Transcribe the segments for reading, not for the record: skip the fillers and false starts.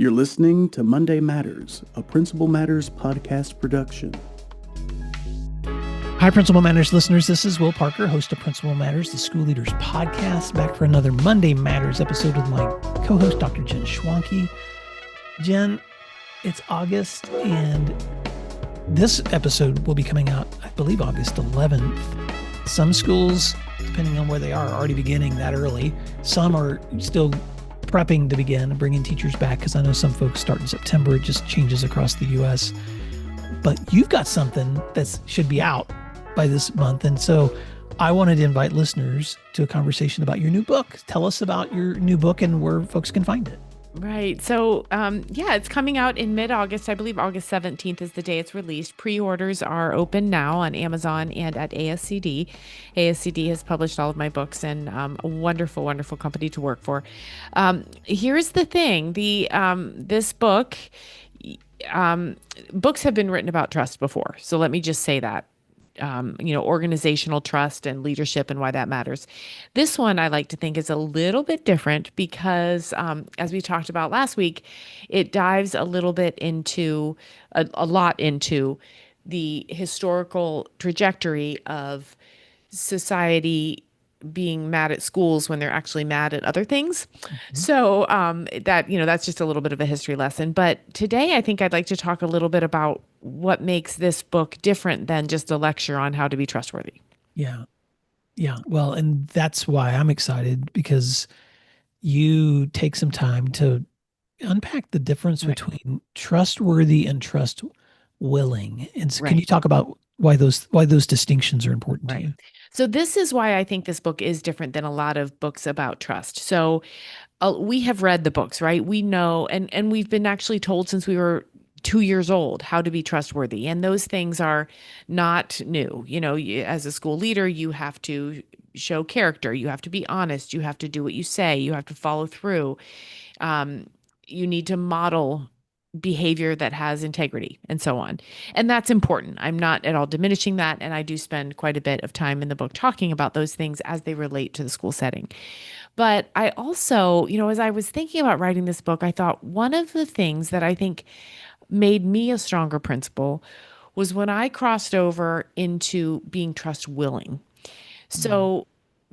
You're listening to Monday Matters, a Principal Matters podcast production. Hi, Principal Matters listeners. This is Will Parker, host of Principal Matters, the School Leaders Podcast, back for another Monday Matters episode with my co-host, Dr. Jen Schwanke. Jen, it's August, and this episode will be coming out, I believe, August 11th. Some schools, depending on where they are already beginning that early. Some are still prepping to begin, bringing teachers back, because I know some folks start in September. It just changes across the U.S. But you've got something that should be out by this month. And so I wanted to invite listeners to a conversation about your new book. Tell us about your new book and where folks can find it. Right. So, it's coming out in mid-August. I believe August 17th is the day it's released. Pre-orders are open now on Amazon and at ASCD. ASCD has published all of my books, and a wonderful, wonderful company to work for. Here's the thing. This book, books have been written about trust before. So let me just say that. Organizational trust and leadership and why that matters. This one I like to think is a little bit different because, as we talked about last week, it dives a little bit into, a lot into the historical trajectory of society being mad at schools when they're actually mad at other things. Mm-hmm. So that's just a little bit of a history lesson. But today I think I'd like to talk a little bit about what makes this book different than just a lecture on how to be trustworthy. Yeah. Well, and that's why I'm excited, because you take some time to unpack the difference between trustworthy and trust willing. And so can you talk about why those distinctions are important to you? So this is why I think this book is different than a lot of books about trust. So we have read the books, right? We know, and we've been actually told since we were 2 years old how to be trustworthy. And those things are not new. As a school leader, you have to show character. You have to be honest. You have to do what you say. You have to follow through. You need to model behavior that has integrity and so on. And that's important. I'm not at all diminishing that. And I do spend quite a bit of time in the book talking about those things as they relate to the school setting. But I also, as I was thinking about writing this book, I thought one of the things that I think made me a stronger principal was when I crossed over into being trust willing. So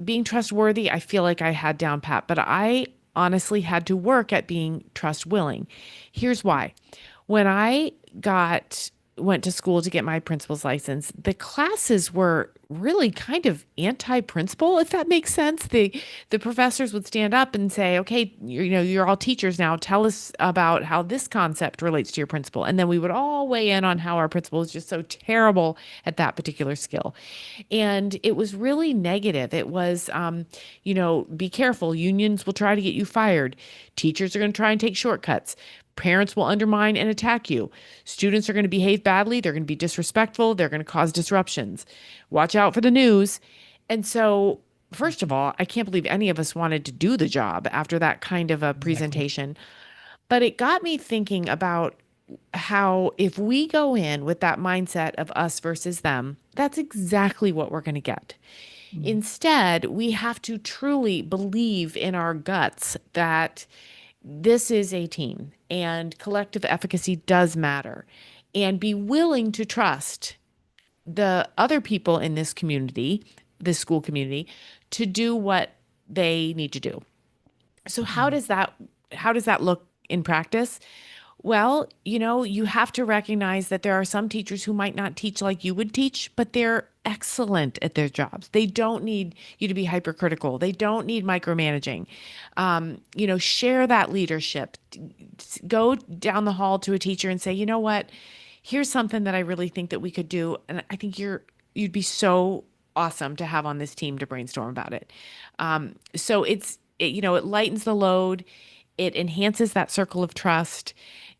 being trustworthy, I feel like I had down pat, but I honestly had to work at being trust willing. Here's why. When I went to school to get my principal's license, the classes were really kind of anti-principal, if that makes sense. The professors would stand up and say, okay, you're all teachers now. Tell us about how this concept relates to your principal. And then we would all weigh in on how our principal is just so terrible at that particular skill. And it was really negative. It was, be careful. Unions will try to get you fired. Teachers are going to try and take shortcuts. Parents will undermine and attack you. Students are going to behave badly. They're going to be disrespectful. They're going to cause disruptions. Watch out for the news. And so, first of all, I can't believe any of us wanted to do the job after that kind of a presentation. But it got me thinking about how if we go in with that mindset of us versus them, that's exactly what we're going to get. Instead, we have to truly believe in our guts that this is a team and collective efficacy does matter, and be willing to trust the other people in this community, this school community, to do what they need to do. So how does that look in practice? Well, you have to recognize that there are some teachers who might not teach like you would teach, but they're excellent at their jobs. They don't need you to be hypercritical. They don't need micromanaging. Share that leadership. Go down the hall to a teacher and say, you know what, here's something that I really think that we could do. And I think you'd be so awesome to have on this team to brainstorm about it. So it lightens the load. It enhances that circle of trust.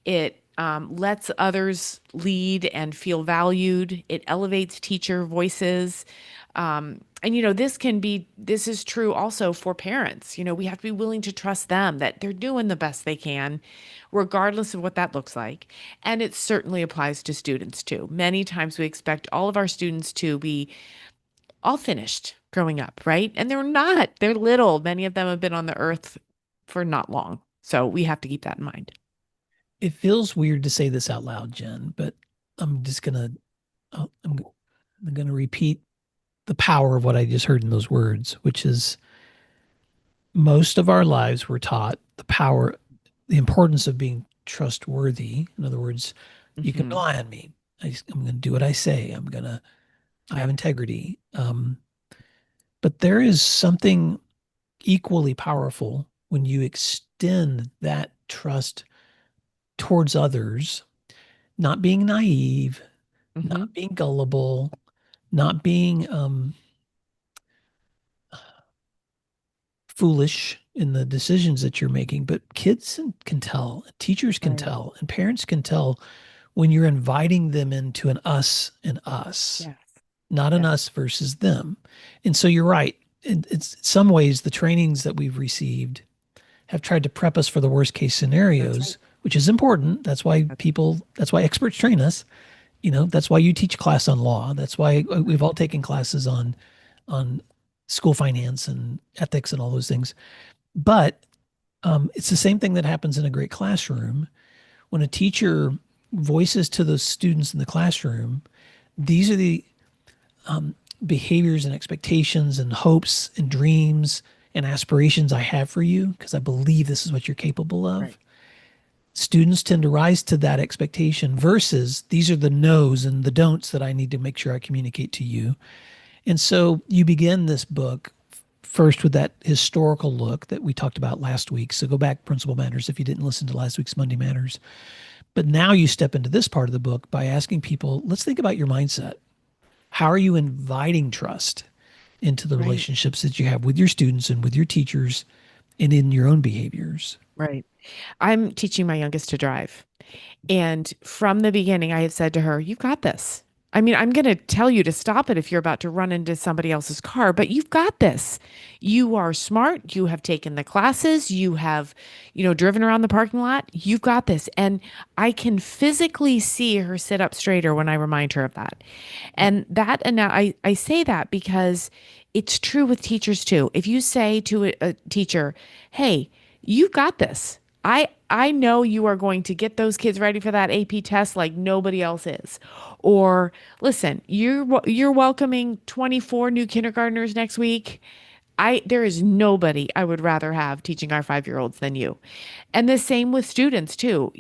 It lets others lead and feel valued. It elevates teacher voices. This is true also for parents. We have to be willing to trust them that they're doing the best they can, regardless of what that looks like. And it certainly applies to students too. Many times we expect all of our students to be all finished growing up, right? And they're not. They're little. Many of them have been on the earth for not long. So we have to keep that in mind. It feels weird to say this out loud, Jen, but I'm just gonna I'm gonna repeat the power of what I just heard in those words, which is most of our lives we're taught the importance of being trustworthy. In other words, you can Hmm. rely on me. I'm going to do what I say. I have Yep. integrity. But there is something equally powerful when you extend that trust towards others, not being naive, Hmm. not being gullible, not being foolish in the decisions that you're making, but kids can tell, teachers can Right. tell, and parents can tell when you're inviting them into an us and us, Yes. not an Yes. us versus them. And so you're right. It's some ways the trainings that we've received have tried to prep us for the worst case That's right. scenarios, which is important. That's That's why experts train us. That's why you teach class on law. That's why we've right. all taken classes on school finance and ethics and all those things. But it's the same thing that happens in a great classroom. When a teacher voices to those students in the classroom, these are the behaviors and expectations and hopes and dreams and aspirations I have for you because I believe this is what you're capable of. Right. Students tend to rise to that expectation versus these are the no's and the don'ts that I need to make sure I communicate to you. And so you begin this book first with that historical look that we talked about last week. So go back, Principal Matters, if you didn't listen to last week's Monday Matters. But now you step into this part of the book by asking people, let's think about your mindset. How are you inviting trust into the Right. relationships that you have with your students and with your teachers and in your own behaviors? Right. I'm teaching my youngest to drive. And from the beginning, I have said to her, "You've got this. I mean, I'm going to tell you to stop it if you're about to run into somebody else's car, but you've got this. You are smart. You have taken the classes. You have, driven around the parking lot. You've got this." And I can physically see her sit up straighter when I remind her of that. And and now I say that because it's true with teachers too. If you say to a teacher, "Hey, you've got this. I know you are going to get those kids ready for that AP test like nobody else is." Or, "Listen, you're welcoming 24 new kindergartners next week. There is nobody I would rather have teaching our 5-year-olds than you." And the same with students too.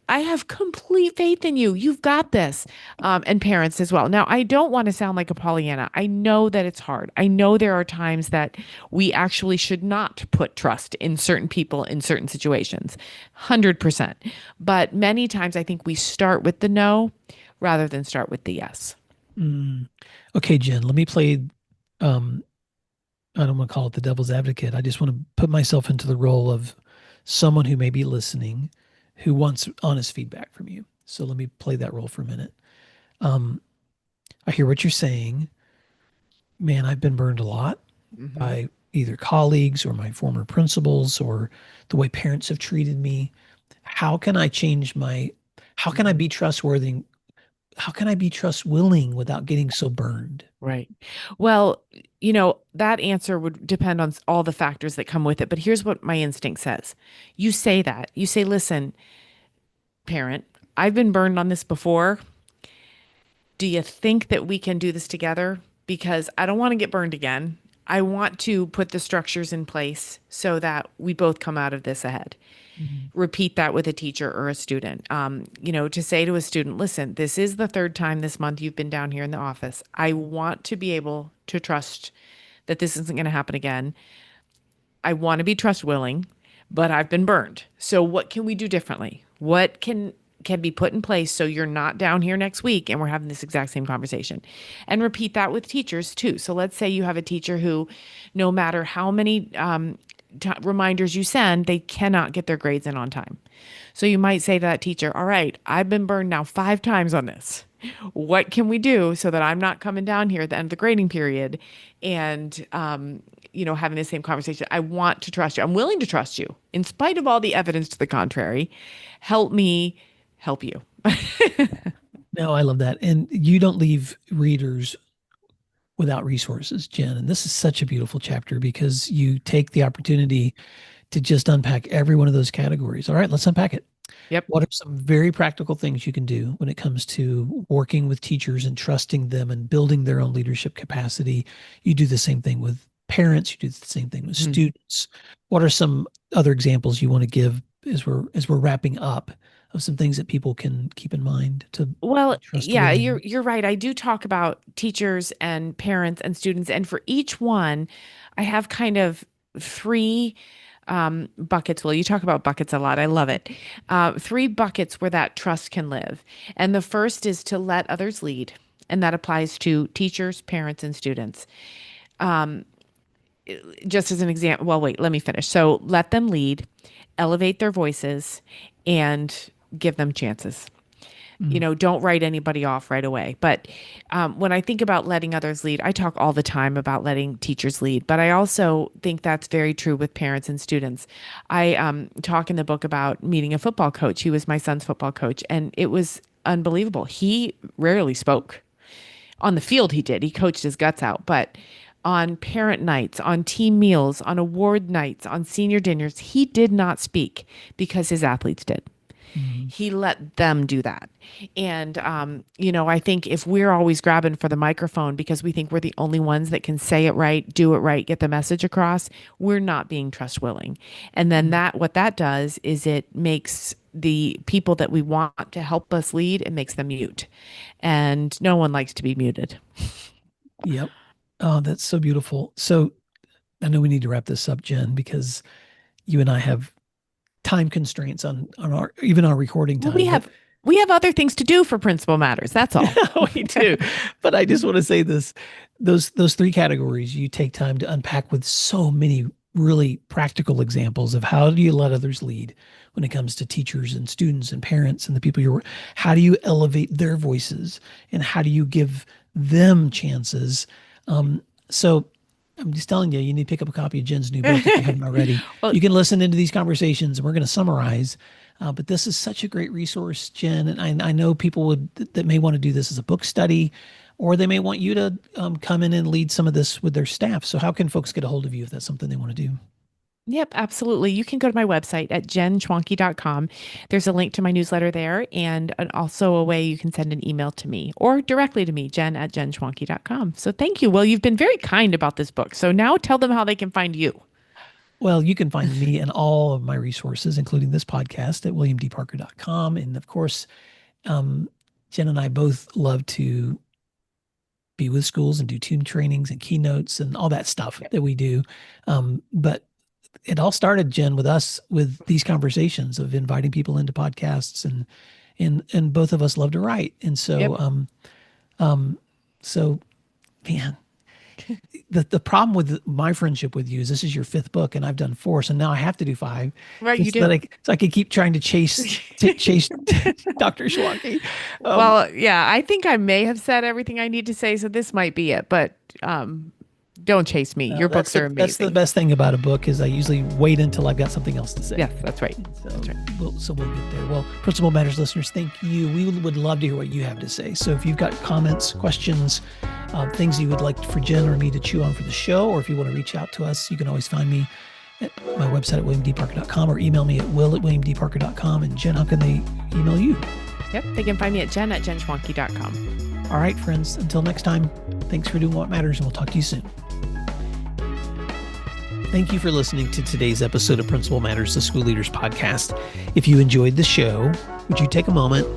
I have complete faith in you. You've got this. And parents as well. Now, I don't want to sound like a Pollyanna. I know that it's hard. I know there are times that we actually should not put trust in certain people in certain situations, 100%. But many times I think we start with the no rather than start with the yes. Mm. Okay, Jen, let me play. Um, I don't want to call it the devil's advocate. I just want to put myself into the role of someone who may be listening who wants honest feedback from you. So let me play that role for a minute. Um, I hear what you're saying. Man, I've been burned a lot Hmm. by either colleagues or my former principals or the way parents have treated me. How can I change how can I Hmm. be trustworthy? How can I be trust willing without getting so burned? Right. Well, that answer would depend on all the factors that come with it. But here's what my instinct says. You say that. You say, "Listen, parent, I've been burned on this before. Do you think that we can do this together? Because I don't want to get burned again. I want to put the structures in place so that we both come out of this ahead." Mhm. Repeat that with a teacher or a student. To say to a student, "Listen, this is the third time this month you've been down here in the office. I want to be able to trust that this isn't going to happen again. I want to be trust willing, but I've been burned. So what can we do differently? What can be put in place so you're not down here next week and we're having this exact same conversation?" And repeat that with teachers too. So let's say you have a teacher who, no matter how many reminders you send, they cannot get their grades in on time. So you might say to that teacher, "All right, I've been burned now 5 times on this. What can we do so that I'm not coming down here at the end of the grading period and, having the same conversation? I want to trust you. I'm willing to trust you in spite of all the evidence to the contrary. Help me help you." No, I love that. And you don't leave readers without resources, Jen. And this is such a beautiful chapter because you take the opportunity to just unpack every one of those categories. All right, let's unpack it. Yep. What are some very practical things you can do when it comes to working with teachers and trusting them and building their own leadership capacity? You do the same thing with parents. You do the same thing with students. What are some other examples you want to give as we're wrapping up of some things that people can keep in mind to Well, be yeah, trustworthy? you're right. I do talk about teachers and parents and students, and for each one, I have kind of three buckets. Well, you talk about buckets a lot. I love it. Three buckets where that trust can live. And the first is to let others lead, and that applies to teachers, parents, and students. Just as an example, well, wait, let me finish. So let them lead, elevate their voices, and give them chances. Don't write anybody off right away. But when I think about letting others lead, I talk all the time about letting teachers lead, but I also think that's very true with parents and students. I talk in the book about meeting a football coach. He was my son's football coach, and it was unbelievable. He rarely spoke. On the field, he did. He coached his guts out, but on parent nights, on team meals, on award nights, on senior dinners, he did not speak because his athletes did. He let them do that. And, I think if we're always grabbing for the microphone because we think we're the only ones that can say it right, do it right, get the message across, we're not being trust willing. And then what that does is it makes the people that we want to help us lead, it makes them mute. And no one likes to be muted. Yep. Oh, that's so beautiful. So I know we need to wrap this up, Jen, because you and I have time constraints on our recording time. Well, we have other things to do for Principal Matters. That's all. We do. But I just want to say this, those three categories you take time to unpack with so many really practical examples of how do you let others lead when it comes to teachers and students and parents and the people how do you elevate their voices and how do you give them chances? So I'm just telling you, you need to pick up a copy of Jen's new book if you haven't already. Well, you can listen into these conversations and we're going to summarize. But this is such a great resource, Jen. And I know people that may want to do this as a book study, or they may want you to come in and lead some of this with their staff. So how can folks get a hold of you if that's something they want to do? Yep, absolutely. You can go to my website at jenschwanke.com. There's a link to my newsletter there, and also a way you can send an email to me or directly to me, jen@jenschwanke.com. So thank you. Well, you've been very kind about this book. So now tell them how they can find you. Well, you can find me and all of my resources, including this podcast, at williamdparker.com. And of course, Jen and I both love to be with schools and do team trainings and keynotes and all that stuff that we do. But it all started, Jen, with us with these conversations of inviting people into podcasts, and both of us love to write. And so, man, the problem with my friendship with you is this is your fifth book and I've done 4. So now I have to do 5. Right. You do. So I can keep trying to chase Dr. Schwanke. Well, yeah, I think I may have said everything I need to say. So this might be it, but, don't chase me. Your books are amazing. That's the best thing about a book is I usually wait until I've got something else to say. Yes, that's right. That's right. We'll get there. Well, Principal Matters listeners, thank you. We would love to hear what you have to say. So if you've got comments, questions, things you would like for Jen or me to chew on for the show, or if you want to reach out to us, you can always find me at my website at williamdparker.com or email me at will@williamdparker.com. And Jen, how can they email you? Yep, they can find me at jen@jenschwanke.com. All right, friends, until next time, thanks for doing what matters, and we'll talk to you soon. Thank you for listening to today's episode of Principal Matters, the School Leaders Podcast. If you enjoyed the show, would you take a moment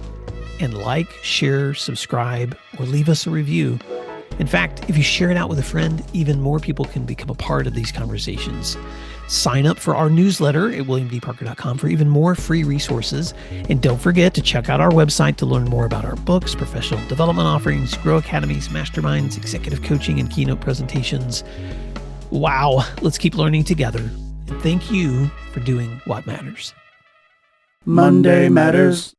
and like, share, subscribe, or leave us a review? In fact, if you share it out with a friend, even more people can become a part of these conversations. Sign up for our newsletter at williamdparker.com for even more free resources. And don't forget to check out our website to learn more about our books, professional development offerings, Grow Academies, masterminds, executive coaching, and keynote presentations. Wow, let's keep learning together. And thank you for doing what matters. Monday Matters.